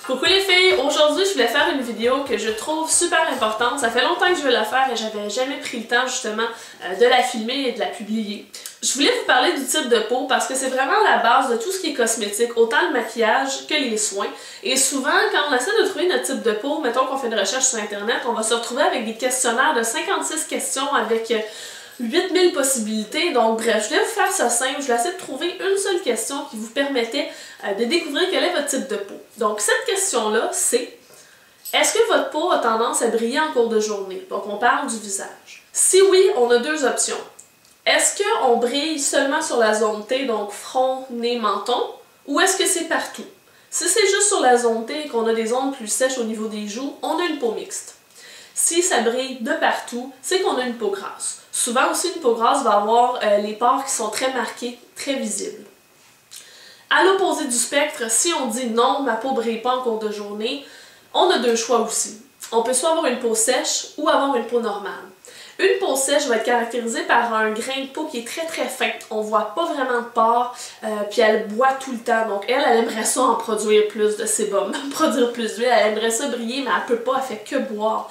Coucou les filles! Aujourd'hui, je voulais faire une vidéo que je trouve super importante. Ça fait longtemps que je veux la faire et j'avais jamais pris le temps justement de la filmer et de la publier. Je voulais vous parler du type de peau parce que c'est vraiment la base de tout ce qui est cosmétique, autant le maquillage que les soins. Et souvent, quand on essaie de trouver notre type de peau, mettons qu'on fait une recherche sur internet, on va se retrouver avec des questionnaires de 56 questions avec 8000 possibilités. Donc bref, je voulais vous faire ça simple. Je vais essayer de trouver une seule question qui vous permettait de découvrir quel est votre type de peau. Donc cette question-là, c'est: est-ce que votre peau a tendance à briller en cours de journée? Donc on parle du visage. Si oui, on a deux options. Est-ce qu'on brille seulement sur la zone T, donc front, nez, menton, ou est-ce que c'est partout? Si c'est juste sur la zone T et qu'on a des zones plus sèches au niveau des joues, on a une peau mixte. Si ça brille de partout, c'est qu'on a une peau grasse. Souvent aussi, une peau grasse va avoir les pores qui sont très marqués, très visibles. À l'opposé du spectre, si on dit non, ma peau ne brille pas en cours de journée, on a deux choix aussi. On peut soit avoir une peau sèche ou avoir une peau normale. Une peau sèche va être caractérisée par un grain de peau qui est très très fin. On voit pas vraiment de pores, puis elle boit tout le temps. Donc elle aimerait ça en produire plus de sébum, produire plus d'huile, elle aimerait ça briller, mais elle peut pas, elle fait que boire.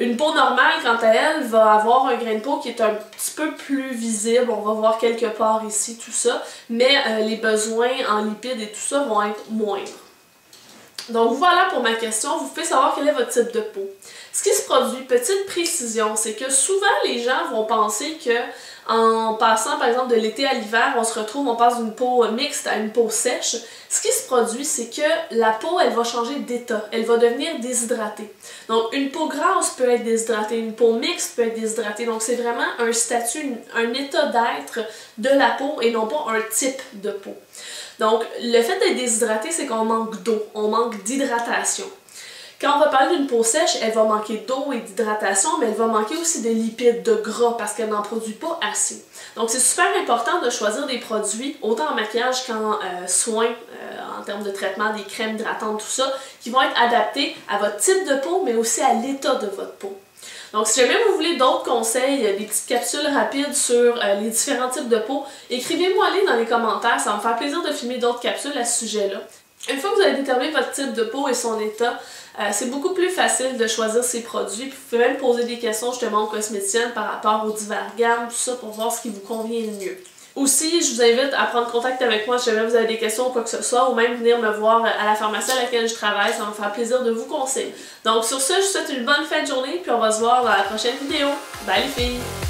Une peau normale, quant à elle, va avoir un grain de peau qui est un petit peu plus visible. On va voir quelques pores ici, tout ça, mais les besoins en lipides et tout ça vont être moindres. Donc voilà pour ma question, vous pouvez savoir quel est votre type de peau. Ce qui se produit, petite précision, c'est que souvent les gens vont penser que en passant par exemple de l'été à l'hiver, on passe d'une peau mixte à une peau sèche. Ce qui se produit, c'est que la peau, elle va changer d'état, elle va devenir déshydratée. Donc une peau grasse peut être déshydratée, une peau mixte peut être déshydratée. Donc c'est vraiment un statut, un état d'être de la peau et non pas un type de peau. Donc, le fait d'être déshydraté, c'est qu'on manque d'eau, on manque d'hydratation. Quand on va parler d'une peau sèche, elle va manquer d'eau et d'hydratation, mais elle va manquer aussi de lipides, de gras, parce qu'elle n'en produit pas assez. Donc, c'est super important de choisir des produits, autant en maquillage qu'en soins, en termes de traitement, des crèmes hydratantes, tout ça, qui vont être adaptés à votre type de peau, mais aussi à l'état de votre peau. Donc si jamais vous voulez d'autres conseils, des petites capsules rapides sur les différents types de peau, écrivez-moi-les dans les commentaires, ça va me faire plaisir de filmer d'autres capsules à ce sujet-là. Une fois que vous avez déterminé votre type de peau et son état, c'est beaucoup plus facile de choisir ces produits. Puis vous pouvez même poser des questions justement aux cosméticiennes par rapport aux divers gammes, tout ça, pour voir ce qui vous convient le mieux. Aussi, je vous invite à prendre contact avec moi si jamais vous avez des questions ou quoi que ce soit, ou même venir me voir à la pharmacie à laquelle je travaille, ça va me faire plaisir de vous conseiller. Donc sur ce, je vous souhaite une bonne fin de journée, puis on va se voir dans la prochaine vidéo. Bye les filles!